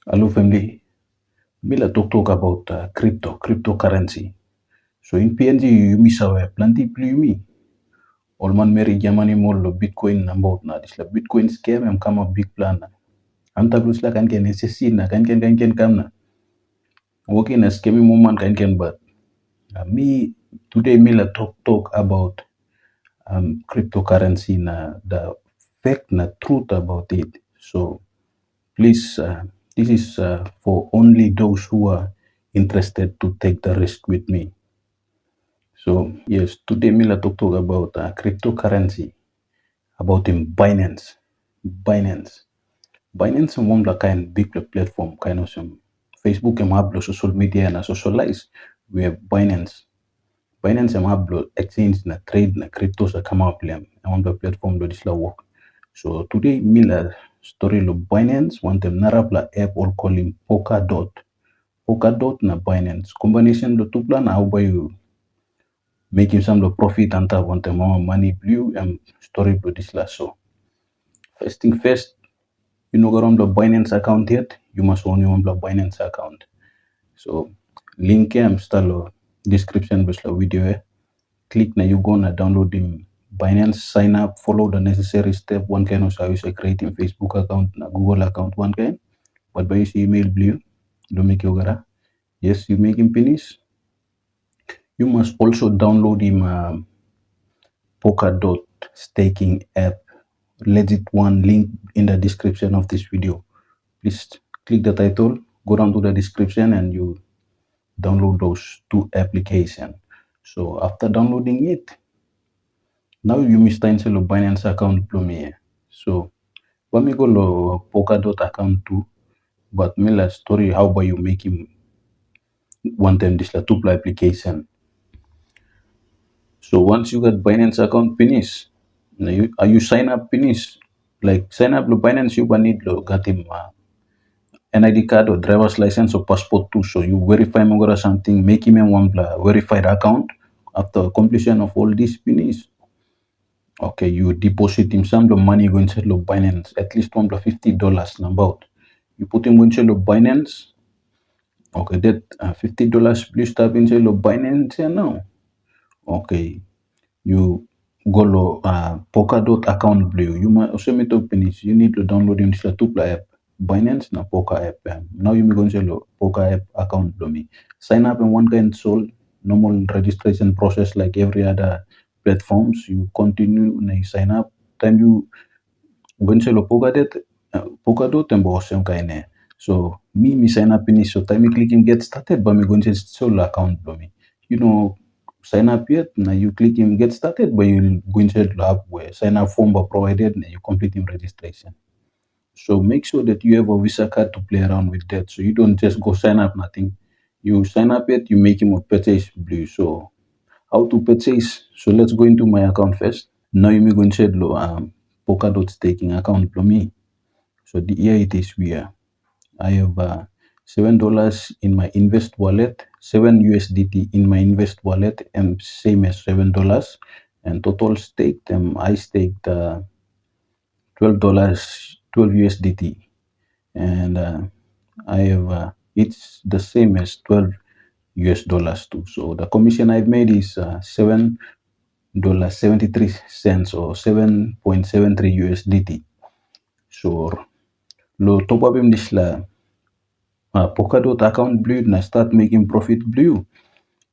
Hello family, Mila talk about cryptocurrency. So in PNG you miss our plenty plumi. Olman Mary Germany mall Bitcoin about na this la Bitcoin scam am come a big plan na. Am tablus la kan ken SSC na kan ken kam na. Working a scamming moment can but me today Mila talk about cryptocurrency na the fact na truth about it. So please this is for only those who are interested to take the risk with me. So yes, today Mila talk about cryptocurrency, about Binance. Binance. Binance is one of the kind big platform, kind of some Facebook and have social media and socialize. We have Binance. Binance and have exchange na trade na cryptos that come up and one of the platform that is la work. So today Mila story lo Binance one them narabla app or call him Polkadot. Polkadot na Binance. Combination lo two plan how by you making some of the profit and have want more money blue and story blue this last so. First thing first, you know around the Binance account yet, you must own your own Binance account. So link am style description below video click na you gonna download the Binance, sign up, follow the necessary step. One can also use a creating Facebook account, na Google account, one can. But by email blue, don't make you gara. Yes, you make him finish. You must also download him Polkadot staking app. Legit one link in the description of this video. Please click the title, go down to the description, and you download those two applications. So after downloading it, now you must install a Binance account from here. So when we go to Polkadot account too, but me la story how about you make him one time this la two application. So once you got Binance account finish, now you sign up finish, like sign up to Binance you need to get him NID card or driver's license or passport too. So you verify more or something, make him a one verified account. After completion of all this finish, okay, you deposit him some of the money going to Binance, at least $50 about. You put him going to Binance, okay, that $50 plus tap into Binance now. Okay, you go to Polkadot account blue. You must also meet to finish. You need to download this two app. Binance na Polka app. Now you may go to Polka app account blue me. Sign up in one kind soul normal registration process like every other platforms. You continue and you sign up. Time you go to Polkadot and boss some kind. So me sign up finish. So time you click him get started, but me going to solo account blue me. You know sign up yet, now you click him get started, but you'll go inside the app where sign up form are provided and you complete him registration. So make sure that you have a Visa card to play around with that. So you don't just go sign up nothing. You sign up yet, you make him a purchase blue. So how to purchase? So let's go into my account first. Now you may go inside the Polkadot staking account for me. So here it is where I have $7 in my invest wallet, 7 USDT in my invest wallet, and same as $7. And total stake them, I staked $12, 12 USDT, and I have it's the same as $12 too. So the commission I've made is $7.73 or 7.73 USDT. So lo top up him this la Polkadot account blue na start making profit blue.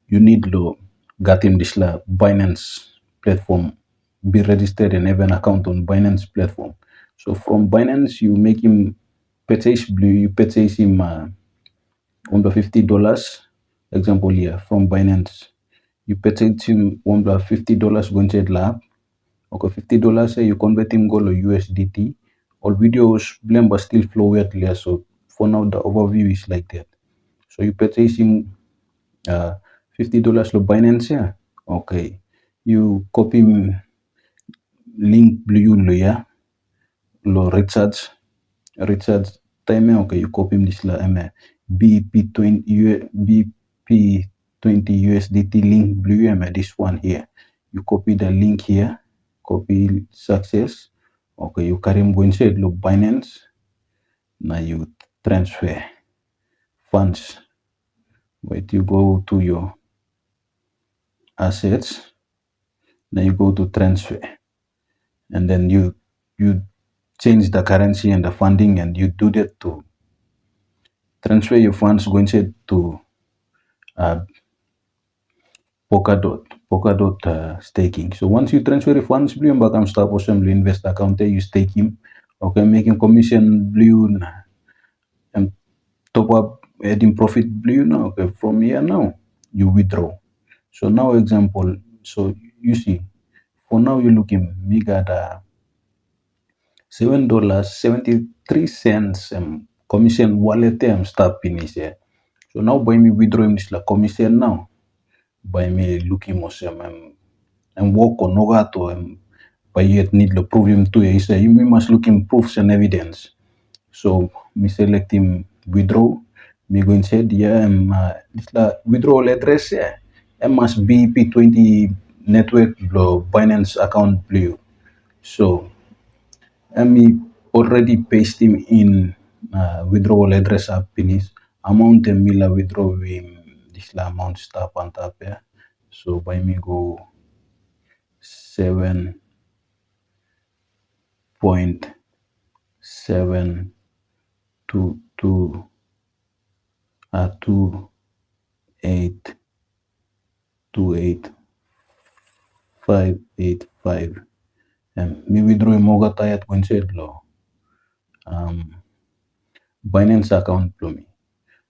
You need to get him this la Binance platform, be registered and have an account on Binance platform. So from Binance you make him purchase blue, you purchase him under $50. Example here from Binance. You purchase him under $50 going to the app. Okay, $50 you convert him go to USDT. All videos blame but still flow weirdly. So for now the overview is like that. So you purchase him $50 to Binance here. Okay. You copy him link blue yeah. Lo recharge time okay you copy him this la BP20 USDT link blue this one here. You copy the link here, copy success. Okay, you carry him go inside lo Binance. Now you transfer funds. Wait, you go to your assets, then you go to transfer, and then you change the currency and the funding, and you do that to transfer your funds going to uh, Polkadot staking. So once you transfer the funds, blue bakam start possible invest account you stake him. Okay, making commission blue and top up adding profit blue now. Okay, from here now you withdraw. So now example, so you see, for now you looking me got $7.73 commission wallet start finish here. So now by me withdrawing this like commission now by me looking most and work on Nogato by yet need to prove him to he say you must look him proofs and evidence. So me select him withdraw. Me go inside yeah this la withdrawal address yeah. And must be P20 network blow Binance account blue. So and me already paste him in withdrawal address up in his amount and mila withdraw him this la amount stop on top yeah. So by me go 7.722 2.8 me withdraw moga tayat kung lo um, Binance account plumi.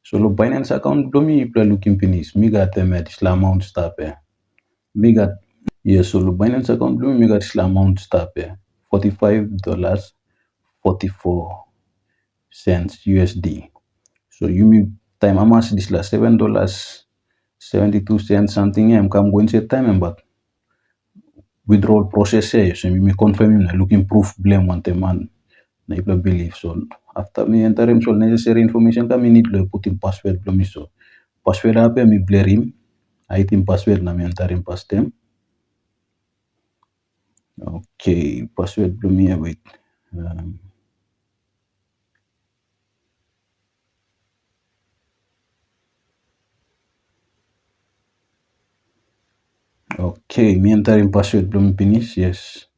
So lo Binance account plumi pla looking pinis. Me got them at isla amount stop eh. Me got yes, so lo Binance account plumi me got isla amount stop eh. $45 44 cents USD. So you me time amas this la $7.72 something I'm going to time but withdrawal process eh. So me confirm him looking proof blame one time man na ipla believe so after me enter him so necessary information kami need to put in password belum so password apa mi blur him I think password na mi enter him past them okay password belum ya wait um, okay mi enter him password belum finish yes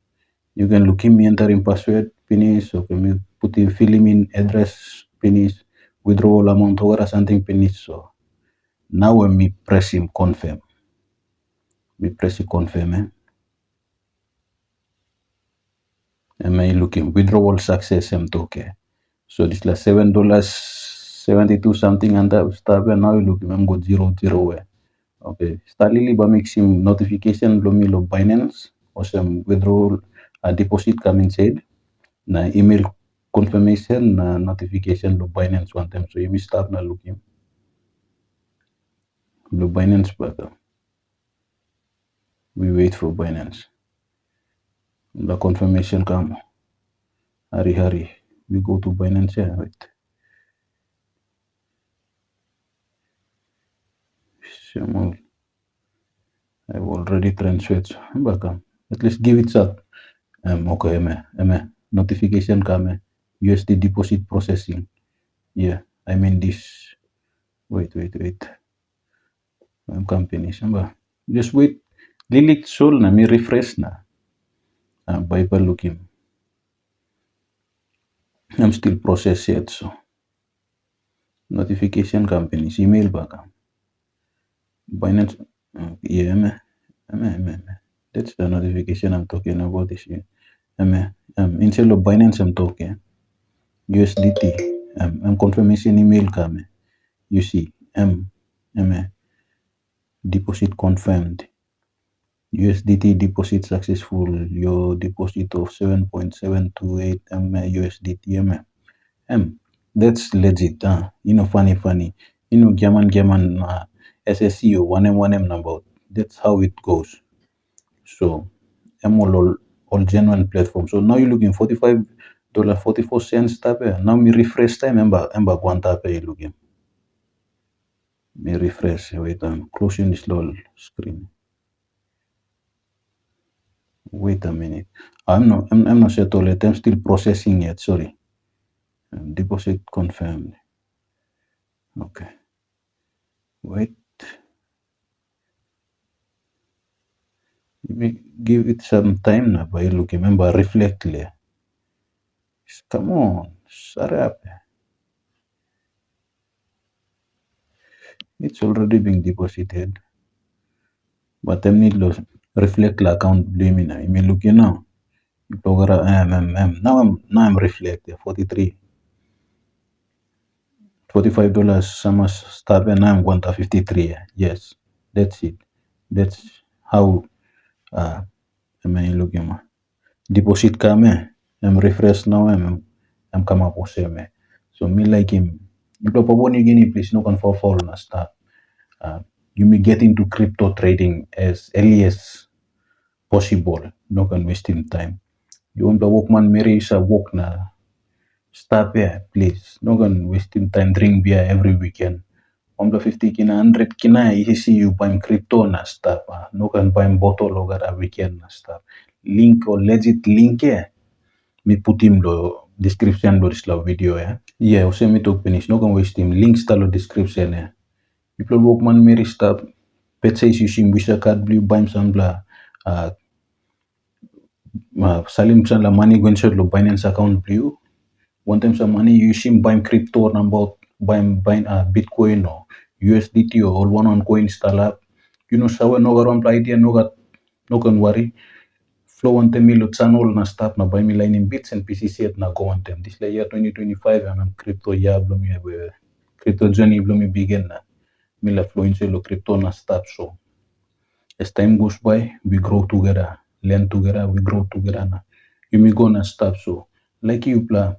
you can look him mi enter him password finish okay mi put in fill him in address finish withdrawal amount or something finish so now when me press him confirm me press him confirm am I looking withdrawal success okay so this like $7.72 something and that stuff and now you look I'm got 0 where okay startly by mixing notification blomi lo Binance or some withdrawal deposit coming said na email confirmation na notification lo Binance one time so you may start na looking lo Binance back we wait for Binance the confirmation come hurry we go to Binance yeah wait I've already transferred back at least give it up okay notification come USD deposit processing yeah I mean this wait company just wait lilik sol na mi refresh na Bible looking I'm still process yet so notification companies email back Binance yeah that's the notification I'm talking about this year instead of Binance I'm talking USDT confirmation email come you see deposit confirmed USDT deposit successful your deposit of 7.728 USDT that's legit funny German SSC or 1M number that's how it goes so all genuine platform so now you're looking $45 44 type now me refresh time ember one type you looking me refresh wait I'm closing this little screen wait a minute I'm not settled yet I'm still processing yet sorry deposit confirmed Okay. Wait. Give it some time now, but you look, remember, reflect. Come on, shut up. It's already being deposited. But them need to reflect the account blaming. I mean, look, you talk about now I'm reflect 43. $45 sama start and now I'm going to 53. Yes. That's it. That's how I mean looking deposit kame. I'm refresh now I'm come up with same. So me like him. You Papua New Guinea please no can fall na start. Uh, you may get into crypto trading as early as possible. No can wasting time. You want the workman Mary is a work na stop here, please. No can wasting time drink beer every weekend. On the 50 kina 100 kina you see you buying crypto na stuff. No can buy bottle over a weekend na stuff. Link or legit link me put him lo description lo this video Yeah, use me to finish. No can waste him. Links talo description People workman Mary stuff. Pet says you sim bisa card blue buy some bla salim san la money going lo Binance account blue. One time some money you sim buying crypto or about buying Bitcoin or USDT or all one on coin style up. Sawa no garam idea no can worry. Flow one time milo channel na start na buy me line in bits and PCC at na go one time. This year 2025 I'm crypto blow me crypto journey blow me begin na. Mila flow into lo crypto na start so. As time goes by, we grow together, learn together, we grow together na. You may go na start so. Like you plan,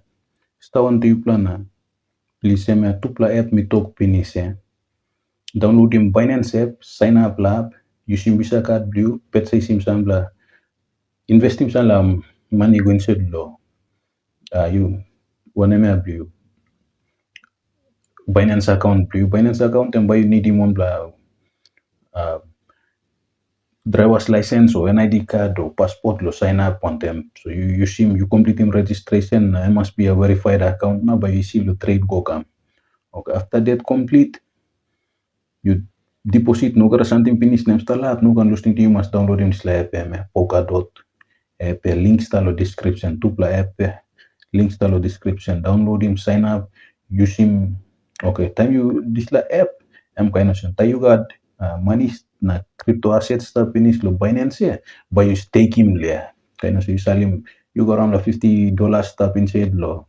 start on you plan na. Please me tupla app me talk finish Download yung Binance app, sign up lab, using Visa card blue, pet say sim sambla. Invest sim la money going to lo. You one me blue. Binance account blue. Binance account and buy you need him one bla driver's license or NID card or passport lo sign up on them. So you see you complete him registration. It must be a verified account now, but you see lo trade go come. Okay, after that complete, you deposit no gara something finish nem stala no kan listening to you must download him slap Polkadot app link stalo description tupla app link stalo description download him sign up use him okay time you this la app kind of time you got money na crypto assets stuff finish lo Binance but you stake him there kind of you sell him you got around the $50 stuff inside lo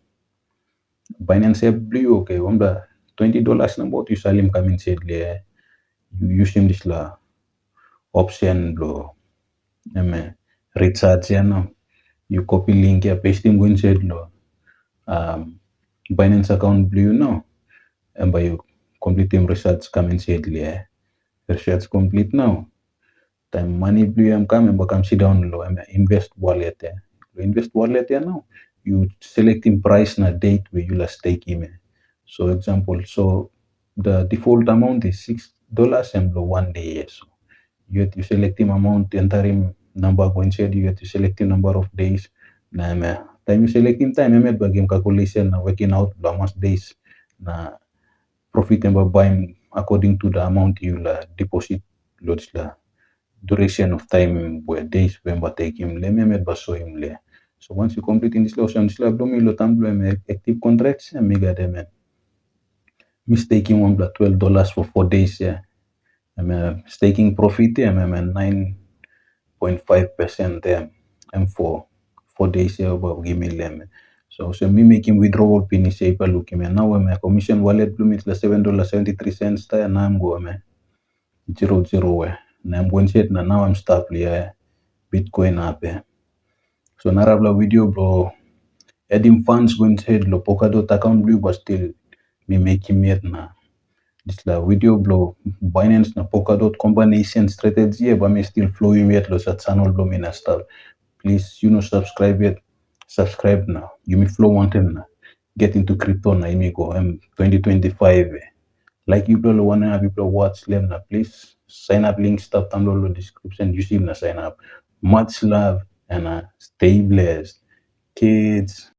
Binance app blue okay on the $20 na bot you sell him come inside there you use him this la option lo recharge you copy link paste him go inside lo Binance account blue and by you complete him research come inside research complete now time money blue come and come sit down lo invest wallet invest wallet now you select him price na date where you last stake him so example so the default amount is $6 and lo 1 day so you have to select him amount, enter him number going said you have to select him number of days. Na time you select him time, bag him calculation na working out the amount days na profit and buying according to the amount you la deposit loads la duration of time where days when take him le memet ba show him le. So once you complete in this lotion, this lab lo tamblo active contracts and mega them mistaking one $12 for 4 days staking profit 9.5% and for 4 days about give me lemon. So me making withdrawal pin is able look me now my commission wallet bloom is the $7.73 and I'm going 00 and I'm going to now I'm stop Bitcoin up so narabla video bro adding funds going to lo Polkadot account blue but still me making it na this la video blow Binance na Polkadot combination strategy but me still flowing yet lo sa channel blow me na stuff. Please subscribe yet. Subscribe now. You may flow one time now. Get into crypto now. You may go 2025. Like you people wanna have people watch them now. Please sign up link stuff download the description. You see na sign up. Much love and stay blessed. Kids.